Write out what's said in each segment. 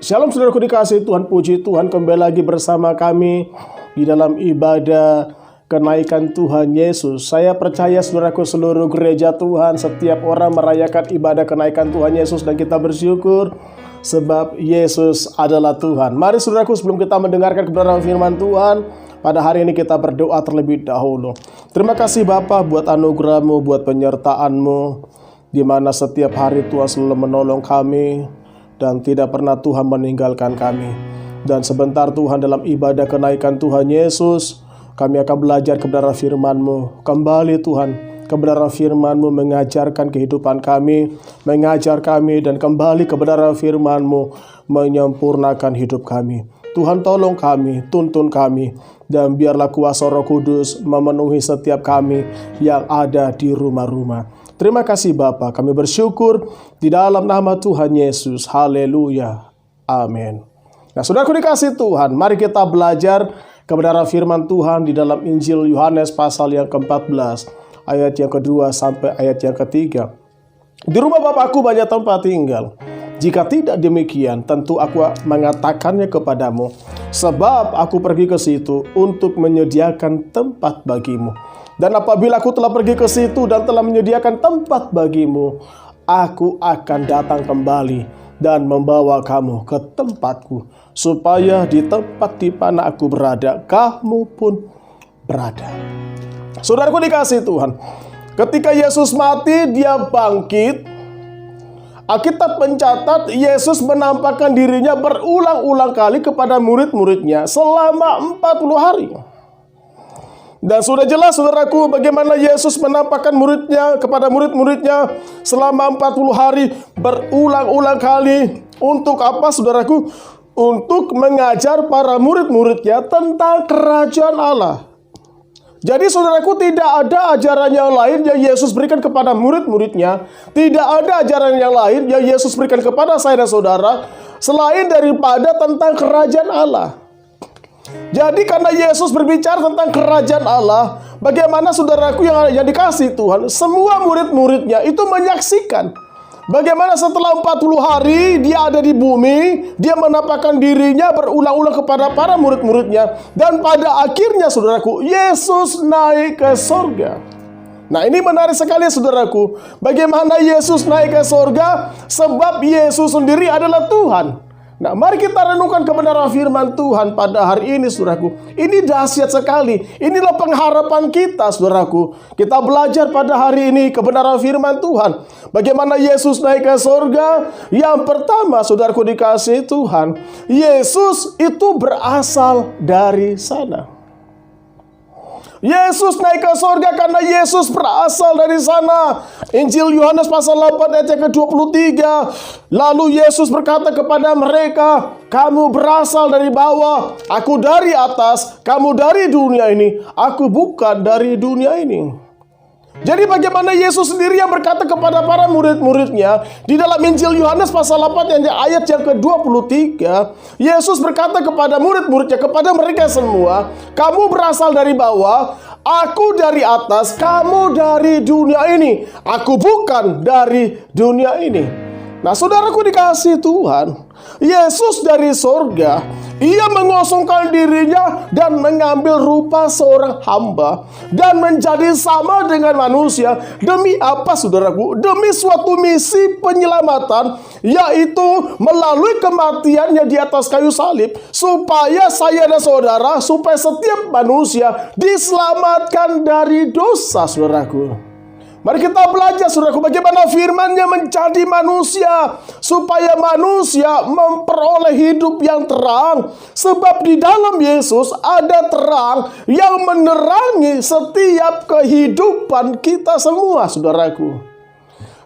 Shalom saudaraku dikasihi Tuhan, puji Tuhan kembali lagi bersama kami di dalam ibadah kenaikan Tuhan Yesus. Saya percaya saudaraku seluruh gereja Tuhan, setiap orang merayakan ibadah kenaikan Tuhan Yesus dan kita bersyukur sebab Yesus adalah Tuhan. Mari saudaraku sebelum kita mendengarkan kebenaran firman Tuhan, pada hari ini kita berdoa terlebih dahulu. Terima kasih Bapa buat anugerah-Mu, buat penyertaan-Mu, di mana setiap hari Tuhan selalu menolong kami dan tidak pernah Tuhan meninggalkan kami. Dan sebentar Tuhan dalam ibadah kenaikan Tuhan Yesus, kami akan belajar kebenaran firman-Mu. Kembali Tuhan, kebenaran firman-Mu mengajarkan kehidupan kami, mengajar kami, dan kembali kebenaran firman-Mu menyempurnakan hidup kami. Tuhan tolong kami, tuntun kami, dan biarlah kuasa Roh Kudus memenuhi setiap kami yang ada di rumah-rumah. Terima kasih Bapa, kami bersyukur di dalam nama Tuhan Yesus. Haleluya. Amin. Nah, saudaraku dikasih Tuhan, mari kita belajar kebenaran firman Tuhan di dalam Injil Yohanes pasal yang ke-14, ayat yang kedua sampai ayat yang ketiga. Di rumah Bapakku banyak tempat tinggal. Jika tidak demikian, tentu aku mengatakannya kepadamu, sebab aku pergi ke situ untuk menyediakan tempat bagimu. Dan apabila aku telah pergi ke situ dan telah menyediakan tempat bagimu, aku akan datang kembali dan membawa kamu ke tempatku, supaya di tempat di mana aku berada, kamu pun berada. Saudaraku dikasih Tuhan, ketika Yesus mati, dia bangkit. Alkitab mencatat Yesus menampakkan dirinya berulang-ulang kali kepada murid-muridnya selama 40 hari. Dan sudah jelas saudaraku bagaimana Yesus menampakkan muridnya kepada murid-muridnya selama 40 hari berulang-ulang kali. Untuk apa saudaraku? Untuk mengajar para murid-muridnya tentang kerajaan Allah. Jadi saudaraku, tidak ada ajaran yang lain yang Yesus berikan kepada murid-muridnya. Tidak ada ajaran yang lain yang Yesus berikan kepada saya dan saudara selain daripada tentang kerajaan Allah. Jadi karena Yesus berbicara tentang kerajaan Allah, bagaimana saudaraku yang dikasih Tuhan, semua murid-muridnya itu menyaksikan bagaimana setelah 40 hari dia ada di bumi, dia menampakkan dirinya berulang-ulang kepada para murid-muridnya. Dan pada akhirnya saudaraku, Yesus naik ke sorga. Nah, ini menarik sekali saudaraku, bagaimana Yesus naik ke sorga, sebab Yesus sendiri adalah Tuhan. Nah, mari kita renungkan kebenaran firman Tuhan pada hari ini, saudaraku. Ini dahsyat sekali. Inilah pengharapan kita, saudaraku. Kita belajar pada hari ini kebenaran firman Tuhan. Bagaimana Yesus naik ke sorga? Yang pertama, saudaraku dikasih Tuhan, Yesus itu berasal dari sana. Yesus naik ke sorga karena Yesus berasal dari sana. Injil Yohanes pasal 8 ayat yang ke-23. Lalu Yesus berkata kepada mereka, kamu berasal dari bawah, aku dari atas, kamu dari dunia ini, aku bukan dari dunia ini. Jadi bagaimana Yesus sendiri yang berkata kepada para murid-muridnya di dalam Injil Yohanes pasal 8 ayat yang ke-23, Yesus berkata kepada murid-muridnya, kepada mereka semua, kamu berasal dari bawah, aku dari atas, kamu dari dunia ini, aku bukan dari dunia ini. Nah, saudaraku dikasih Tuhan, Yesus dari sorga, ia mengosongkan dirinya dan mengambil rupa seorang hamba dan menjadi sama dengan manusia. Demi apa saudaraku? Demi suatu misi penyelamatan, yaitu melalui kematiannya di atas kayu salib, supaya saya dan saudara, supaya setiap manusia diselamatkan dari dosa, saudaraku. Mari kita belajar saudaraku bagaimana firman-Nya menjadi manusia supaya manusia memperoleh hidup yang terang. Sebab di dalam Yesus ada terang yang menerangi setiap kehidupan kita semua, saudaraku.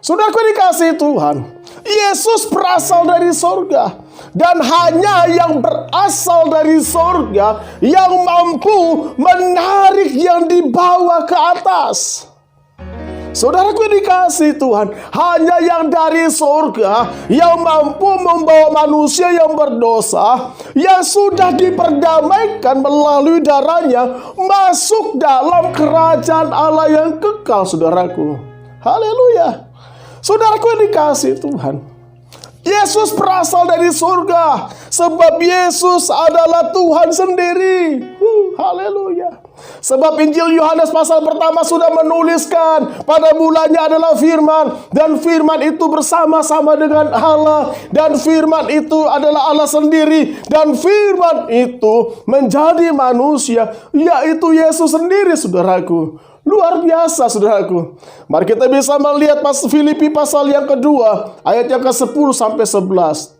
Saudaraku dikasih Tuhan, Yesus berasal dari sorga. Dan hanya yang berasal dari sorga yang mampu menarik yang dibawa ke atas. Saudaraku dikasih Tuhan, hanya yang dari surga yang mampu membawa manusia yang berdosa, yang sudah diperdamaikan melalui darahnya, masuk dalam kerajaan Allah yang kekal, saudaraku. Haleluya. Saudaraku dikasih Tuhan, Yesus berasal dari surga, sebab Yesus adalah Tuhan sendiri. Haleluya. Sebab Injil Yohanes pasal pertama sudah menuliskan, pada mulanya adalah firman, dan firman itu bersama-sama dengan Allah, dan firman itu adalah Allah sendiri, dan firman itu menjadi manusia, yaitu Yesus sendiri, saudaraku. Luar biasa, saudaraku. Mari kita bisa melihat Filipi pasal yang kedua, ayat yang ke-10 sampai 11.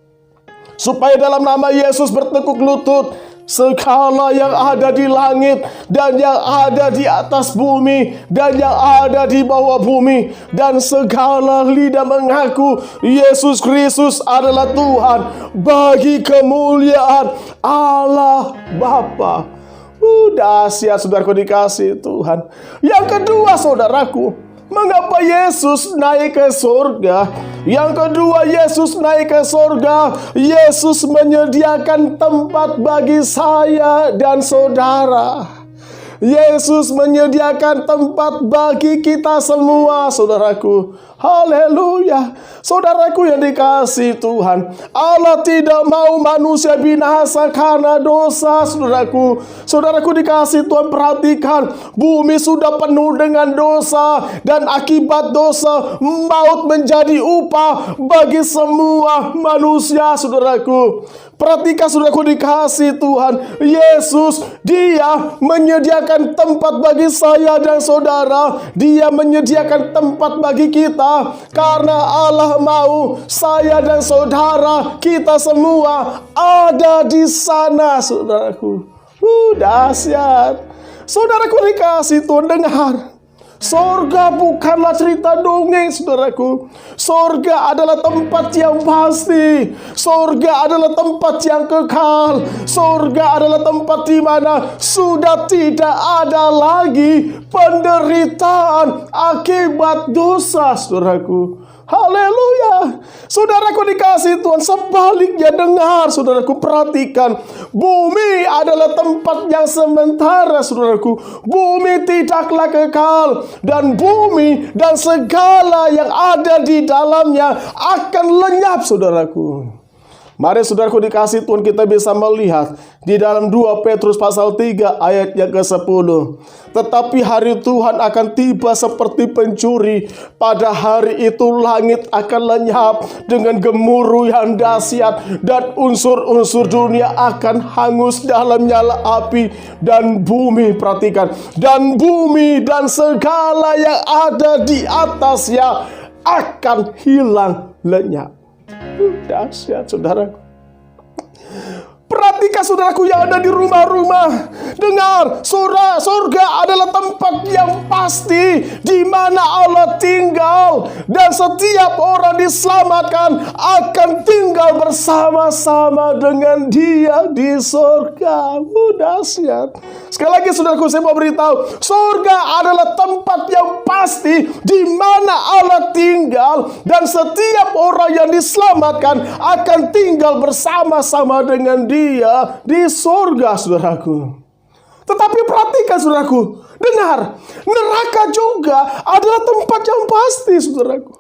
Supaya dalam nama Yesus bertekuk lutut segala yang ada di langit dan yang ada di atas bumi dan yang ada di bawah bumi, dan segala lidah mengaku Yesus Kristus adalah Tuhan, bagi kemuliaan Allah Bapa. Dahsyat, saudaraku dikasih Tuhan. Yang kedua, saudaraku, mengapa Yesus naik ke surga? Yang kedua, Yesus naik ke surga. Yesus menyediakan tempat bagi saya dan saudara. Yesus menyediakan tempat bagi kita semua, saudaraku. Haleluya. Saudaraku yang dikasihi Tuhan, Allah tidak mau manusia binasa karena dosa, saudaraku. Saudaraku dikasihi Tuhan, perhatikan, bumi sudah penuh dengan dosa, dan akibat dosa maut menjadi upah bagi semua manusia, saudaraku. Perhatikan, saudaraku dikasihi Tuhan, Yesus, Dia menyediakan tempat bagi saya dan saudara. Dia menyediakan tempat bagi kita, karena Allah mau saya dan saudara kita semua ada di sana, saudaraku. Dahsyat. Saudaraku dikasihi Tuhan, dengar. Sorga bukanlah cerita dongeng, saudaraku. Sorga adalah tempat yang pasti. Sorga adalah tempat yang kekal. Sorga adalah tempat di mana sudah tidak ada lagi penderitaan akibat dosa, saudaraku. Haleluya. Saudaraku dikasihi Tuhan, sebaliknya dengar, saudaraku, perhatikan. Bumi adalah tempat yang sementara, saudaraku. Bumi tidaklah kekal, dan bumi dan segala yang ada di dalamnya akan lenyap, saudaraku. Mari, saudaraku dikasihi Tuhan, kita bisa melihat di dalam 2 Petrus pasal 3 ayat yang ke-10. Tetapi hari Tuhan akan tiba seperti pencuri. Pada hari itu langit akan lenyap dengan gemuruh yang dahsyat, dan unsur-unsur dunia akan hangus dalam nyala api, dan bumi, perhatikan, dan bumi dan segala yang ada di atasnya akan hilang lenyap. Dahsyat, saudara. Perhatikan, saudaraku yang ada di rumah-rumah. Dengar, surga adalah tempat yang pasti di mana Allah tinggal, dan setiap orang diselamatkan akan tinggal bersama-sama dengan Dia di surga. Dahsyat. Sekali lagi, saudaraku, saya mau beritahu, surga adalah tempat yang pasti di mana Allah tinggal, dan setiap orang yang diselamatkan akan tinggal bersama-sama dengan Dia di surga, saudaraku. Tetapi perhatikan, saudaraku, dengar, neraka juga adalah tempat yang pasti, saudaraku.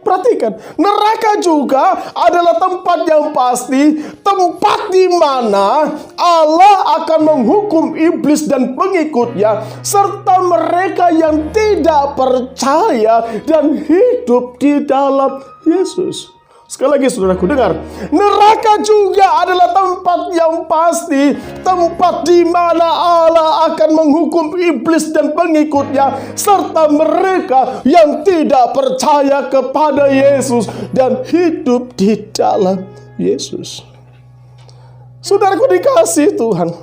Perhatikan, neraka juga adalah tempat yang pasti, tempat di mana Allah akan menghukum iblis dan pengikutnya, serta mereka yang tidak percaya dan hidup di dalam Yesus. Sekali lagi, saudaraku, dengar, neraka juga adalah tempat yang pasti, tempat di mana Allah akan menghukum iblis dan pengikutnya, serta mereka yang tidak percaya kepada Yesus dan hidup di dalam Yesus. Saudaraku dikasihi Tuhan,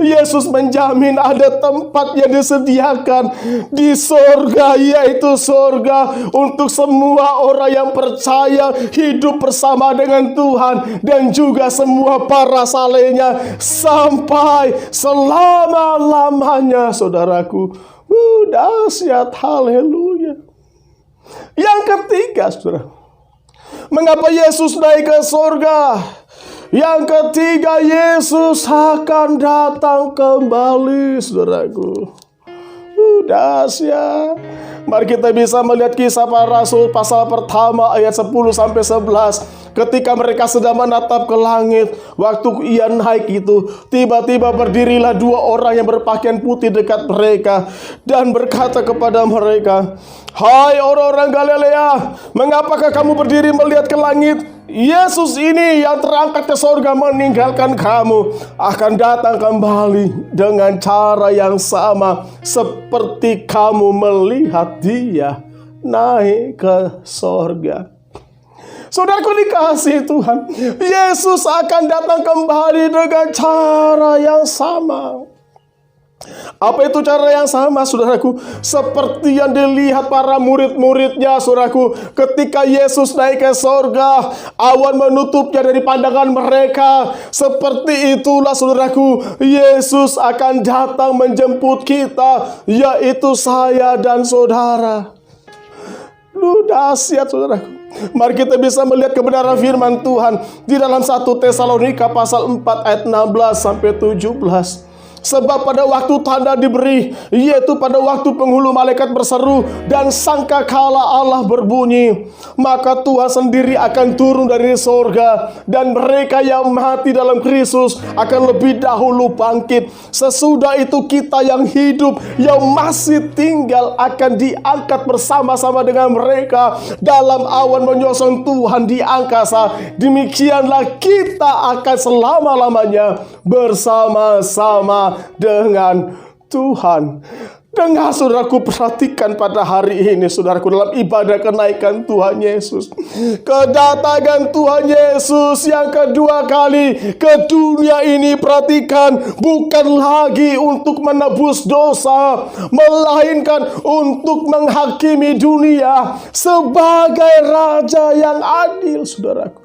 Yesus menjamin ada tempat yang disediakan di sorga, yaitu sorga untuk semua orang yang percaya hidup bersama dengan Tuhan, dan juga semua para salehnya sampai selama-lamanya, saudaraku. Dahsyat, haleluya. Yang ketiga, saudara, mengapa Yesus naik ke sorga? Yang ketiga, Yesus akan datang kembali, saudaraku. Dahsyat. Mari kita bisa melihat kisah para rasul pasal pertama ayat 10-11. Ketika mereka sedang menatap ke langit, waktu ia naik itu, tiba-tiba berdirilah dua orang yang berpakaian putih dekat mereka dan berkata kepada mereka, "Hai orang-orang Galilea, mengapakah kamu berdiri melihat ke langit? Yesus ini yang terangkat ke sorga meninggalkan kamu akan datang kembali dengan cara yang sama seperti kamu melihat dia naik ke sorga." Saudaraku dikasihi Tuhan, Yesus akan datang kembali dengan cara yang sama. Apa itu cara yang sama, saudaraku? Seperti yang dilihat para murid-muridnya, saudaraku. Ketika Yesus naik ke sorga, awan menutupnya dari pandangan mereka. Seperti itulah, saudaraku, Yesus akan datang menjemput kita, yaitu saya dan saudara. Lu dahsyat, saudaraku. Mari kita bisa melihat kebenaran firman Tuhan di dalam 1 Tesalonika pasal 4 ayat 16-17. Sebab pada waktu tanda diberi, yaitu pada waktu penghulu malaikat berseru dan sangkakala Allah berbunyi, maka Tuhan sendiri akan turun dari sorga, dan mereka yang mati dalam Kristus akan lebih dahulu bangkit. Sesudah itu kita yang hidup, yang masih tinggal, akan diangkat bersama-sama dengan mereka dalam awan menyosong Tuhan di angkasa. Demikianlah kita akan selama-lamanya bersama-sama dengan Tuhan. Dengar, saudaraku, perhatikan pada hari ini, saudaraku, dalam ibadah kenaikan Tuhan Yesus, kedatangan Tuhan Yesus yang kedua kali ke dunia ini, perhatikan, bukan lagi untuk menebus dosa, melainkan untuk menghakimi dunia sebagai Raja yang adil, saudaraku.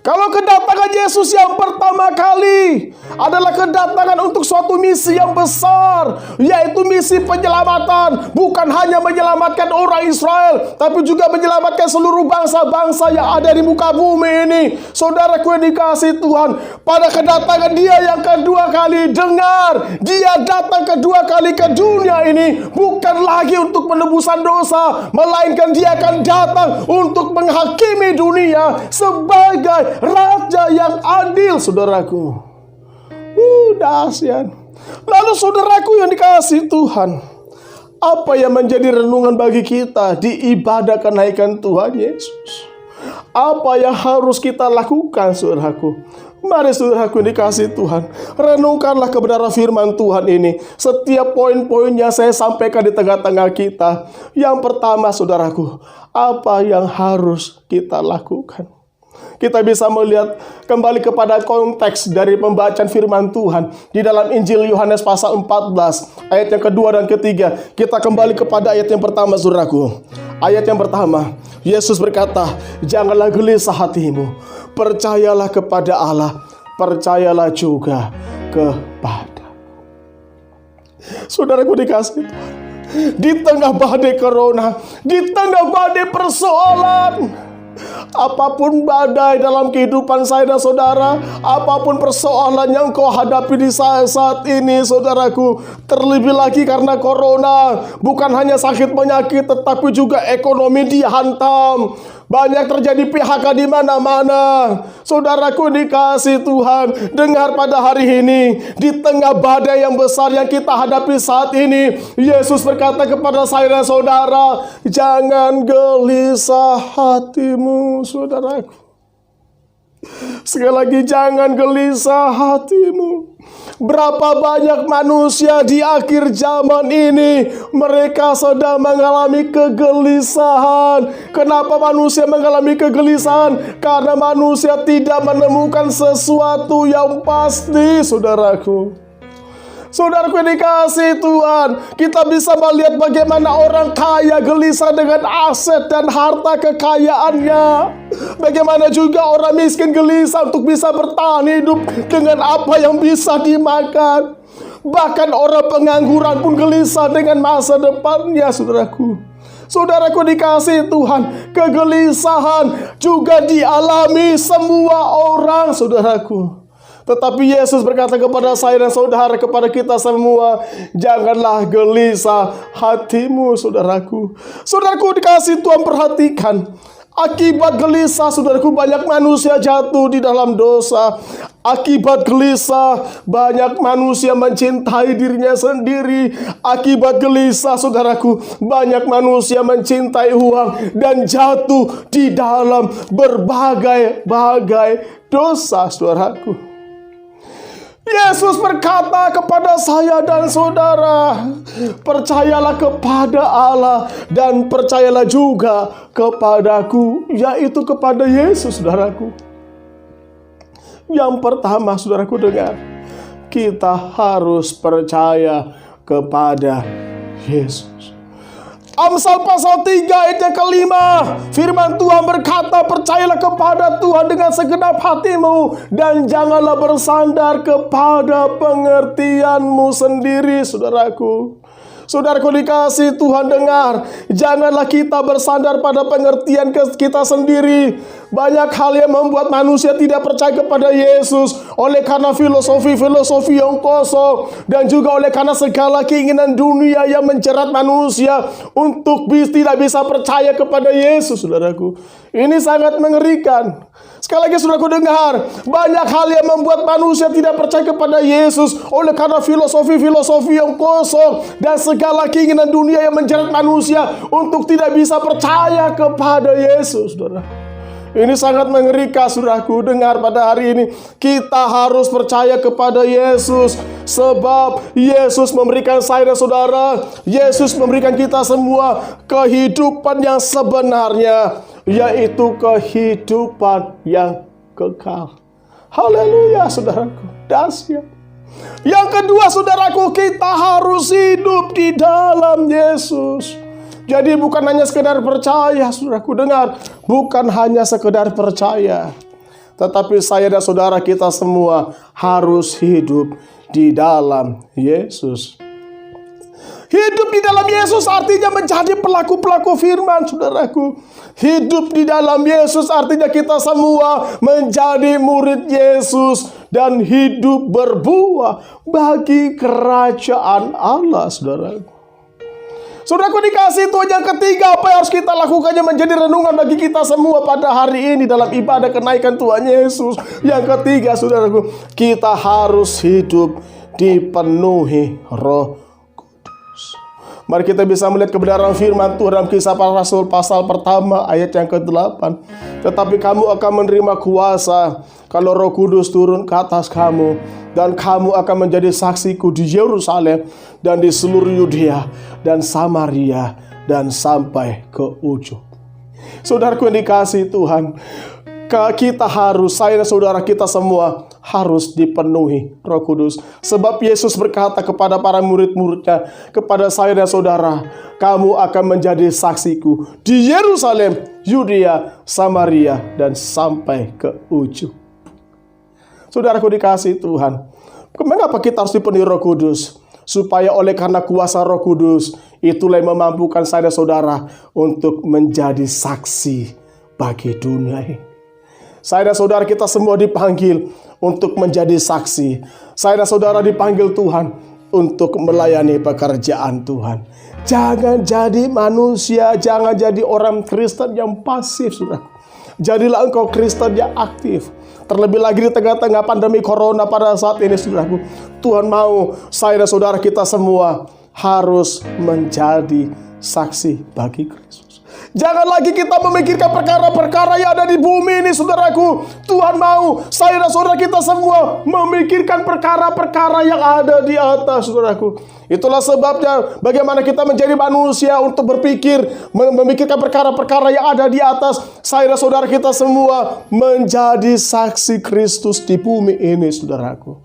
Kalau kedatangan Yesus yang pertama kali adalah kedatangan untuk suatu misi yang besar, yaitu misi penyelamatan. Bukan hanya menyelamatkan orang Israel, tapi juga menyelamatkan seluruh bangsa-bangsa yang ada di muka bumi ini. Saudaraku yang dikasihi Tuhan, pada kedatangan dia yang kedua kali, dengar, dia datang kedua kali ke dunia ini bukan lagi untuk penebusan dosa, melainkan dia akan datang untuk menghakimi dunia sebagai Raja yang adil, saudaraku. Dahsyat. Lalu saudaraku yang dikasihi Tuhan, apa yang menjadi renungan bagi kita di ibadah kenaikan Tuhan Yesus? Apa yang harus kita lakukan, saudaraku? Mari, saudaraku dikasihi Tuhan, renungkanlah kebenaran firman Tuhan ini. Setiap poin-poinnya saya sampaikan di tengah-tengah kita. Yang pertama, saudaraku, apa yang harus kita lakukan? Kita bisa melihat kembali kepada konteks dari pembacaan firman Tuhan di dalam Injil Yohanes pasal 14 ayat yang kedua dan ketiga. Kita kembali kepada ayat yang pertama, saudaraku. Ayat yang pertama, Yesus berkata, "Janganlah gelisah hatimu, percayalah kepada Allah, percayalah juga kepada." Saudaraku dikasihi Tuhan, di tengah badai corona, di tengah badai persoalan, apapun badai dalam kehidupan saya dan saudara, apapun persoalan yang kau hadapi di saat ini, saudaraku, terlebih lagi karena corona, bukan hanya sakit penyakit, tetapi juga ekonomi dihantam. Banyak terjadi PHK di mana-mana. Saudaraku dikasihi Tuhan, dengar pada hari ini, di tengah badai yang besar yang kita hadapi saat ini, Yesus berkata kepada saya dan saudara, jangan gelisah hatimu, saudaraku. Sekali lagi, jangan gelisah hatimu. Berapa banyak manusia di akhir zaman ini, mereka sedang mengalami kegelisahan. Kenapa manusia mengalami kegelisahan? Karena manusia tidak menemukan sesuatu yang pasti, saudaraku. Saudaraku yang dikasihi Tuhan, kita bisa melihat bagaimana orang kaya gelisah dengan aset dan harta kekayaannya. Bagaimana juga orang miskin gelisah untuk bisa bertahan hidup dengan apa yang bisa dimakan. Bahkan orang pengangguran pun gelisah dengan masa depannya, saudaraku. Saudaraku dikasihi Tuhan, kegelisahan juga dialami semua orang, saudaraku. Tetapi Yesus berkata kepada saya dan saudara, kepada kita semua, janganlah gelisah hatimu, saudaraku. Saudaraku dikasih Tuhan, perhatikan. Akibat gelisah, saudaraku, banyak manusia jatuh di dalam dosa. Akibat gelisah, banyak manusia mencintai dirinya sendiri. Akibat gelisah, saudaraku, banyak manusia mencintai uang dan jatuh di dalam berbagai dosa, saudaraku. Yesus berkata kepada saya dan saudara, percayalah kepada Allah dan percayalah juga kepadaku, yaitu kepada Yesus, saudaraku. Yang pertama, saudaraku, dengar, kita harus percaya kepada Yesus. Amsal pasal 3 ayat yang kelima, firman Tuhan berkata, percayalah kepada Tuhan dengan segenap hatimu dan janganlah bersandar kepada pengertianmu sendiri, saudaraku. Saudaraku dikasih Tuhan, dengar, janganlah kita bersandar pada pengertian kita sendiri. Banyak hal yang membuat manusia tidak percaya kepada Yesus, oleh karena filosofi yang kosong, dan juga oleh karena segala keinginan dunia yang menjerat manusia untuk tidak bisa percaya kepada Yesus, saudaraku. Ini sangat mengerikan. Sekali lagi, saudaraku, dengar, banyak hal yang membuat manusia tidak percaya kepada Yesus oleh karena filosofi yang kosong dan segala keinginan dunia yang menjerat manusia untuk tidak bisa percaya kepada Yesus, saudara. Ini sangat mengerikan, saudaraku. Dengar, pada hari ini kita harus percaya kepada Yesus, sebab Yesus memberikan saya dan saudara, Yesus memberikan kita semua kehidupan yang sebenarnya, yaitu kehidupan yang kekal. Haleluya, saudaraku. Dahsyat. Yang kedua, saudaraku, kita harus hidup di dalam Yesus. Jadi bukan hanya sekedar percaya, saudaraku, dengar, bukan hanya sekedar percaya, tetapi saya dan saudara kita semua harus hidup di dalam Yesus. Hidup di dalam Yesus artinya menjadi pelaku-pelaku firman, saudaraku. Hidup di dalam Yesus artinya kita semua menjadi murid Yesus dan hidup berbuah bagi kerajaan Allah, saudaraku. Saudaraku dikasih Tuhan, yang ketiga, apa yang harus kita lakukannya menjadi renungan bagi kita semua pada hari ini dalam ibadah kenaikan Tuhan Yesus. Yang ketiga, saudaraku, kita harus hidup dipenuhi Roh Kudus. Mari kita bisa melihat kebenaran firman Tuhan dalam Kisah Para Rasul pasal pertama ayat yang ke-8. Tetapi kamu akan menerima kuasa kalau Roh Kudus turun ke atas kamu, dan kamu akan menjadi saksiku di Yerusalem dan di seluruh Yudea dan Samaria dan sampai ke ujung. Saudaraku yang dikasihi Tuhan, kita harus, saya dan saudara kita semua harus dipenuhi Roh Kudus. Sebab Yesus berkata kepada para murid-muridnya, kepada saya dan saudara, kamu akan menjadi saksiku di Yerusalem, Yudea, Samaria dan sampai ke ujung. Saudaraku dikasihi Tuhan, mengapa kita harus dipenuhi Roh Kudus? Supaya oleh karena kuasa Roh Kudus, itulah yang memampukan saya dan saudara untuk menjadi saksi bagi dunia ini. Saya dan saudara kita semua dipanggil untuk menjadi saksi. Saya dan saudara dipanggil Tuhan untuk melayani pekerjaan Tuhan. Jangan jadi manusia, jangan jadi orang Kristen yang pasif, saudara. Jadilah engkau Kristen yang aktif. Terlebih lagi di tengah-tengah pandemi corona pada saat ini, saudaraku. Tuhan mau saya dan saudara kita semua harus menjadi saksi bagi Kristus. Jangan lagi kita memikirkan perkara-perkara yang ada di bumi ini, saudaraku. Tuhan mau saya dan saudara kita semua memikirkan perkara-perkara yang ada di atas, saudaraku. Itulah sebabnya bagaimana kita menjadi manusia untuk berpikir, memikirkan perkara-perkara yang ada di atas. Saya dan saudara kita semua menjadi saksi Kristus di bumi ini, saudaraku.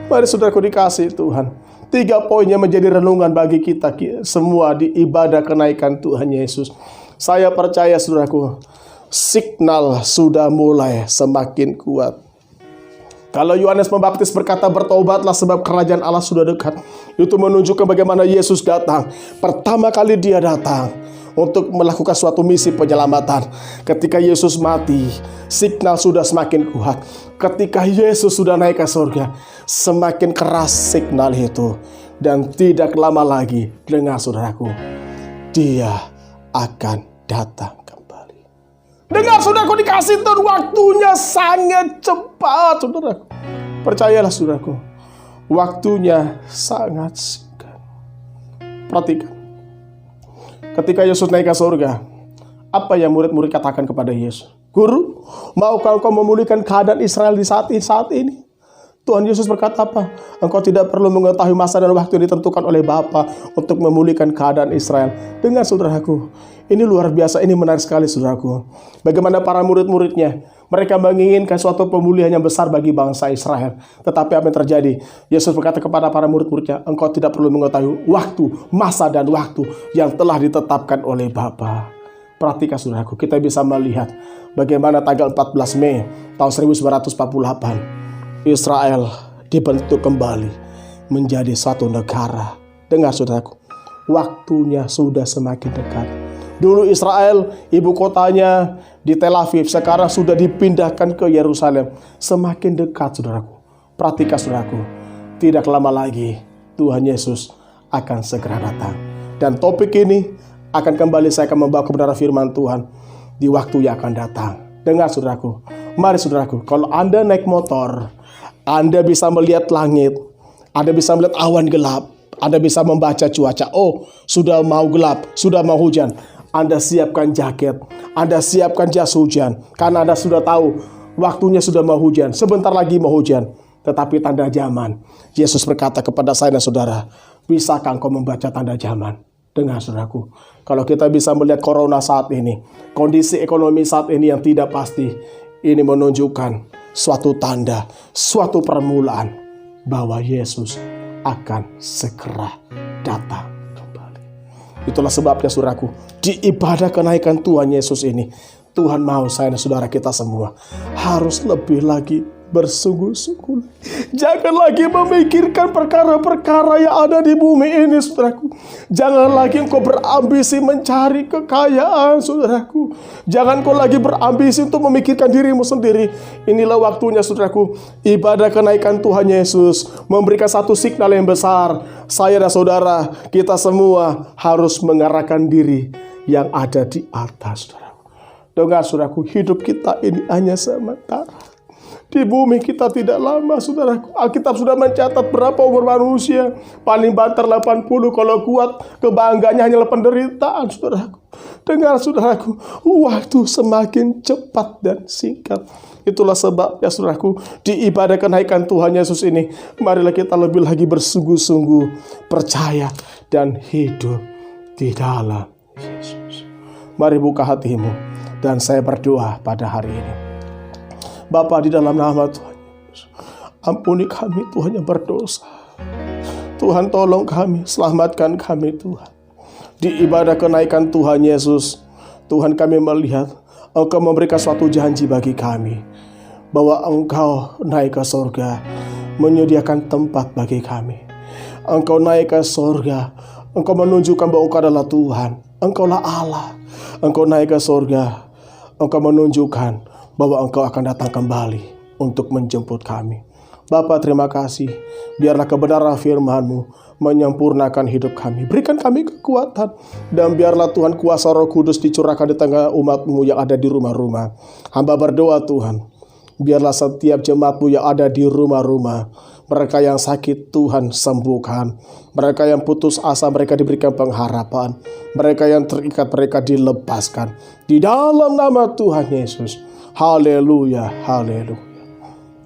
Mari saudaraku dikasihi Tuhan, 3 poin yang menjadi renungan bagi kita semua di ibadah kenaikan Tuhan Yesus. Saya percaya, saudaraku, signal sudah mulai semakin kuat. Kalau Yohanes Pembaptis berkata, bertobatlah sebab kerajaan Allah sudah dekat, itu menunjukkan bagaimana Yesus datang. Pertama kali dia datang untuk melakukan suatu misi penyelamatan. Ketika Yesus mati, signal sudah semakin kuat. Ketika Yesus sudah naik ke surga, semakin keras signal itu. Dan tidak lama lagi, dengar saudaraku, Dia akan datang kembali. Dengar saudaraku, dikasih Tuhan, waktunya sangat cepat saudaraku. Percayalah saudaraku, waktunya sangat singkat. Perhatikan, ketika Yesus naik ke surga, apa yang murid-murid katakan kepada Yesus? Guru, maukah engkau memulihkan keadaan Israel di saat ini? Tuhan Yesus berkata apa? Engkau tidak perlu mengetahui masa dan waktu yang ditentukan oleh Bapa untuk memulihkan keadaan Israel. Dengar saudaraku, ini luar biasa, ini menarik sekali saudaraku. Bagaimana para murid-muridnya, mereka menginginkan suatu pemulihan yang besar bagi bangsa Israel. Tetapi apa yang terjadi? Yesus berkata kepada para murid-muridnya, engkau tidak perlu mengetahui waktu, masa dan waktu yang telah ditetapkan oleh Bapa. Perhatikan saudaraku, kita bisa melihat bagaimana tanggal 14 Mei tahun 1948 Israel dibentuk kembali menjadi satu negara. Dengar saudaraku, waktunya sudah semakin dekat. Dulu Israel, ibu kotanya di Tel Aviv, sekarang sudah dipindahkan ke Yerusalem. Semakin dekat saudaraku. Perhatikan saudaraku, tidak lama lagi Tuhan Yesus akan segera datang. Dan topik ini akan kembali saya akan membawa kebenaran firman Tuhan di waktu yang akan datang. Dengar saudaraku, mari saudaraku, kalau Anda naik motor, Anda bisa melihat langit, Anda bisa melihat awan gelap, Anda bisa membaca cuaca. Oh, sudah mau gelap, sudah mau hujan. Anda siapkan jaket, Anda siapkan jas hujan, karena Anda sudah tahu waktunya sudah mau hujan, sebentar lagi mau hujan. Tetapi tanda zaman, Yesus berkata kepada saya dan saudara, bisakah engkau membaca tanda zaman? Dengar saudaraku, kalau kita bisa melihat corona saat ini, kondisi ekonomi saat ini yang tidak pasti, ini menunjukkan suatu tanda, suatu permulaan bahwa Yesus akan segera datang kembali. Itulah sebabnya saudaraku, di ibadah kenaikan Tuhan Yesus ini, Tuhan mau saya dan saudara kita semua harus lebih lagi bersungguh-sungguh. Jangan lagi memikirkan perkara-perkara yang ada di bumi ini, saudaraku. Jangan lagi engkau berambisi mencari kekayaan, saudaraku. Jangan kau lagi berambisi untuk memikirkan dirimu sendiri. Inilah waktunya, saudaraku. Ibadah kenaikan Tuhan Yesus memberikan satu signal yang besar. Saya dan saudara, kita semua harus mengarahkan diri yang ada di atas, saudaraku. Dengar, saudaraku, hidup kita ini hanya sementara. Di bumi kita tidak lama, saudaraku. Alkitab sudah mencatat berapa umur manusia. Paling banter 80, kalau kuat kebanggaannya hanyalah penderitaan, saudaraku. Dengar saudaraku, waktu semakin cepat dan singkat. Itulah sebabnya saudaraku, di ibadah kenaikan Tuhan Yesus ini, marilah kita lebih lagi bersungguh-sungguh percaya dan hidup di dalam Yesus. Mari buka hatimu dan saya berdoa pada hari ini. Bapa, di dalam nama Tuhan Yesus, ampuni kami Tuhan yang berdosa. Tuhan, tolong kami, selamatkan kami Tuhan. Di ibadah kenaikan Tuhan Yesus, Tuhan, kami melihat Engkau memberikan suatu janji bagi kami, bahwa Engkau naik ke surga, menyediakan tempat bagi kami. Engkau naik ke surga, Engkau menunjukkan bahwa Engkau adalah Tuhan, Engkaulah Allah. Engkau naik ke surga, Engkau menunjukkan bahwa Engkau akan datang kembali untuk menjemput kami. Bapa, terima kasih. Biarlah kebenaran firman-Mu menyempurnakan hidup kami. Berikan kami kekuatan. Dan biarlah Tuhan kuasa Roh Kudus dicurahkan di tengah umat-Mu yang ada di rumah-rumah. Hamba berdoa Tuhan, biarlah setiap jemaat-Mu yang ada di rumah-rumah, mereka yang sakit Tuhan sembuhkan. Mereka yang putus asa, mereka diberikan pengharapan. Mereka yang terikat, mereka dilepaskan. Di dalam nama Tuhan Yesus. Haleluya, haleluya.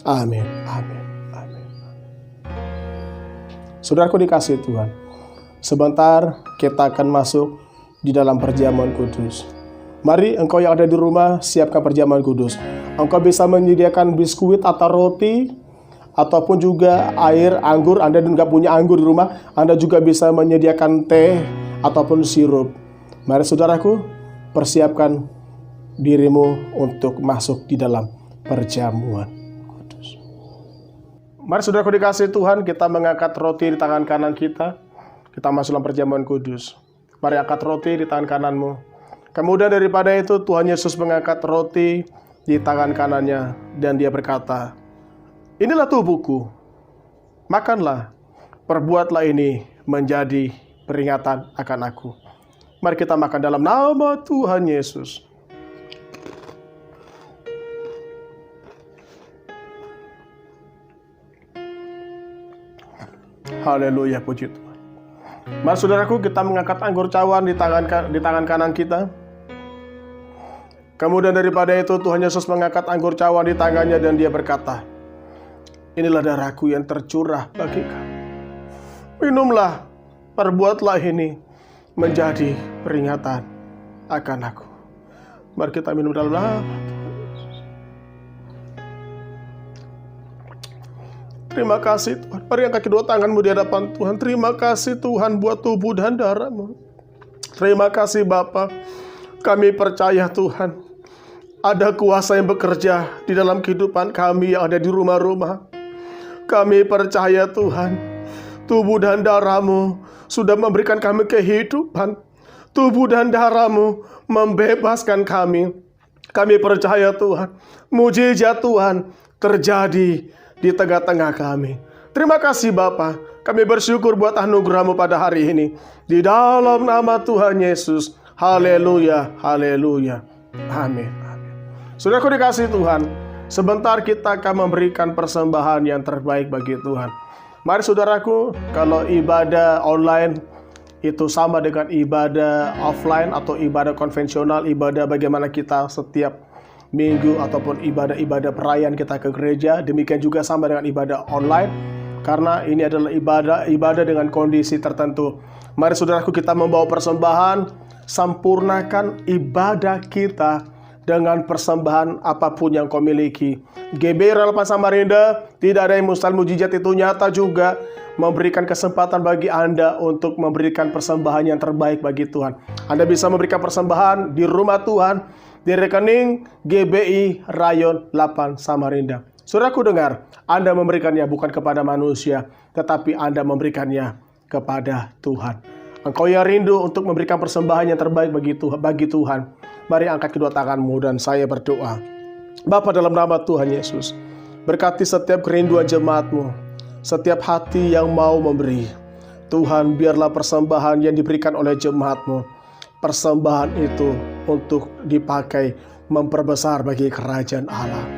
Amin, amin, amin. Saudaraku dikasih Tuhan, sebentar kita akan masuk di dalam perjamuan kudus. Mari engkau yang ada di rumah, siapkan perjamuan kudus. Engkau bisa menyediakan biskuit atau roti, ataupun juga air, anggur. Anda nggak punya anggur di rumah, Anda juga bisa menyediakan teh ataupun sirup. Mari saudaraku, persiapkan dirimu untuk masuk di dalam perjamuan kudus. Mari saudaraku dikasih Tuhan, kita mengangkat roti di tangan kanan kita. Kita masuk dalam perjamuan kudus. Mari angkat roti di tangan kananmu. Kemudian daripada itu Tuhan Yesus mengangkat roti di tangan kanannya dan dia berkata, inilah tubuhku, makanlah, perbuatlah ini menjadi peringatan akan aku. Mari kita makan dalam nama Tuhan Yesus. Haleluya, puji Tuhan. Mari saudaraku, kita mengangkat anggur cawan di tangan kanan kita. Kemudian daripada itu Tuhan Yesus mengangkat anggur cawan di tangannya dan dia berkata, inilah darahku yang tercurah bagi kamu. Minumlah, perbuatlah ini menjadi peringatan akan aku. Mari kita minum dalam nama Tuhan. Terima kasih Tuhan. Mari angkat kedua tanganmu di hadapan Tuhan. Terima kasih Tuhan buat tubuh dan darahmu. Terima kasih Bapa. Kami percaya Tuhan, ada kuasa yang bekerja di dalam kehidupan kami yang ada di rumah-rumah. Kami percaya Tuhan, tubuh dan darah-Mu sudah memberikan kami kehidupan. Tubuh dan darah-Mu membebaskan kami. Kami percaya Tuhan, mujizat Tuhan terjadi di tengah-tengah kami. Terima kasih Bapa. Kami bersyukur buat anugerah-Mu pada hari ini. Di dalam nama Tuhan Yesus. Haleluya, haleluya. Amin. Saudaraku dikasih Tuhan, sebentar kita akan memberikan persembahan yang terbaik bagi Tuhan. Mari saudaraku, kalau ibadah online itu sama dengan ibadah offline atau ibadah konvensional, ibadah bagaimana kita setiap minggu ataupun ibadah-ibadah perayaan kita ke gereja, demikian juga sama dengan ibadah online, karena ini adalah ibadah dengan kondisi tertentu. Mari saudaraku, kita membawa persembahan, sempurnakan ibadah kita dengan persembahan apapun yang kau miliki. GBI Relevan Samarinda, tidak ada yang mustahil, mujizat itu nyata juga, memberikan kesempatan bagi Anda untuk memberikan persembahan yang terbaik bagi Tuhan. Anda bisa memberikan persembahan di rumah Tuhan, di rekening GBI Rayon 8 Samarinda. Saudaraku dengar, Anda memberikannya bukan kepada manusia, tetapi Anda memberikannya kepada Tuhan. Engkau yang rindu untuk memberikan persembahan yang terbaik bagi Tuhan, mari angkat kedua tanganmu dan saya berdoa. Bapa, dalam nama Tuhan Yesus, berkati setiap kerinduan jemaat-Mu, setiap hati yang mau memberi. Tuhan, biarlah persembahan yang diberikan oleh jemaat-Mu, persembahan itu untuk dipakai memperbesar bagi kerajaan Allah.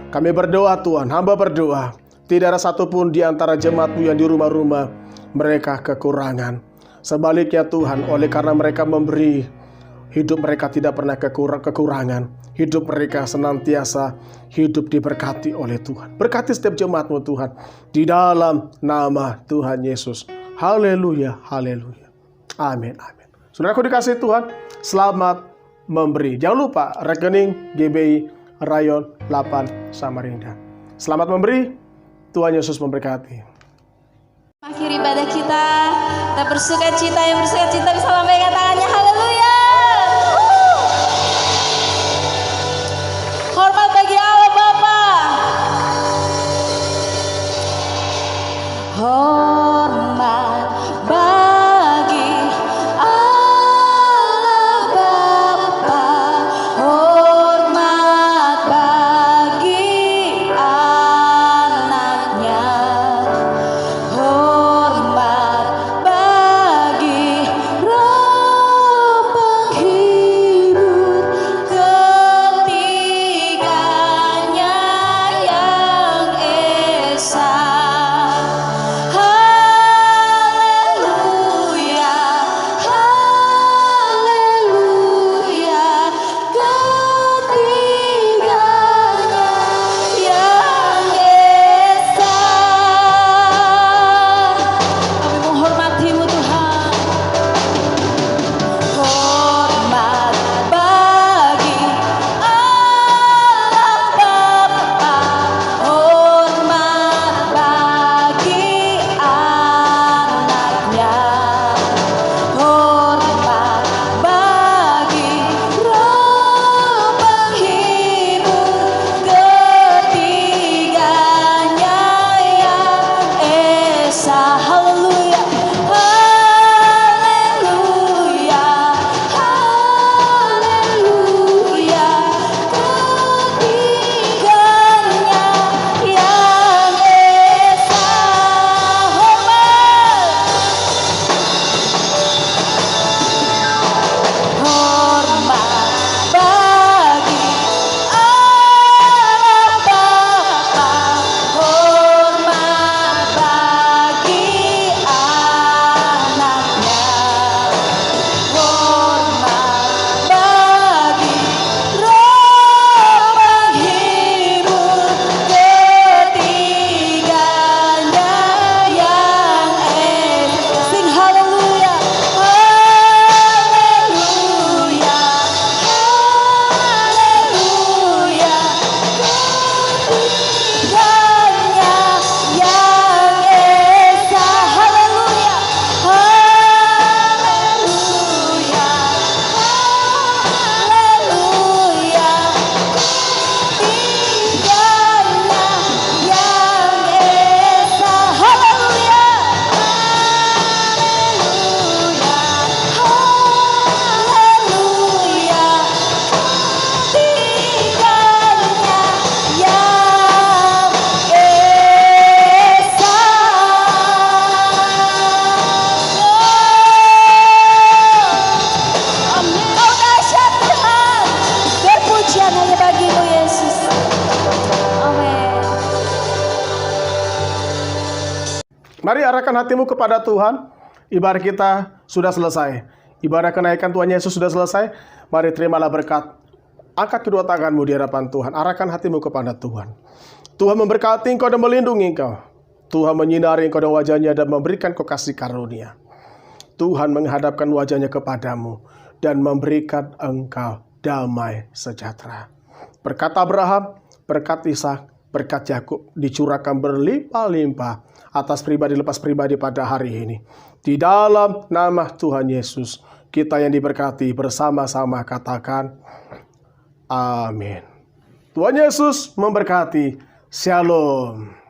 Kami berdoa Tuhan, hamba berdoa, tidak ada satupun di antara jemaat-Mu yang di rumah-rumah mereka kekurangan. Sebaliknya Tuhan, oleh karena mereka memberi, hidup mereka tidak pernah kekurangan. Hidup mereka senantiasa hidup diberkati oleh Tuhan. Berkati setiap jemaat-Mu Tuhan, di dalam nama Tuhan Yesus. Haleluya, haleluya. Amin, amin. Saudaraku dikasih Tuhan, selamat memberi. Jangan lupa rekening GBI Rayon 8 Samarinda. Selamat memberi, Tuhan Yesus memberkati. Akhir ibadah kita bersukacita, yang bersukacita bisa lambaikan tangannya, haleluya. Hormat bagi Allah Bapa. Hormat bagi Allah Bapa. Hormat bagi anaknya. Hormat bagi Roh Mari arahkan hatimu kepada Tuhan. Ibadah kita sudah selesai. Ibadah kenaikan Tuhan Yesus sudah selesai. Mari terimalah berkat. Angkat kedua tanganmu di hadapan Tuhan. Arahkan hatimu kepada Tuhan. Tuhan memberkati engkau dan melindungi engkau. Tuhan menyinari engkau dengan wajahnya dan memberikan kau kasih karunia. Tuhan menghadapkan wajahnya kepadamu dan memberikan engkau damai sejahtera. Berkat Abraham, berkat Ishak, berkat Yakub dicurahkan berlimpah-limpah atas pribadi lepas pribadi pada hari ini. Di dalam nama Tuhan Yesus, kita yang diberkati bersama-sama katakan amin. Tuhan Yesus memberkati. Shalom.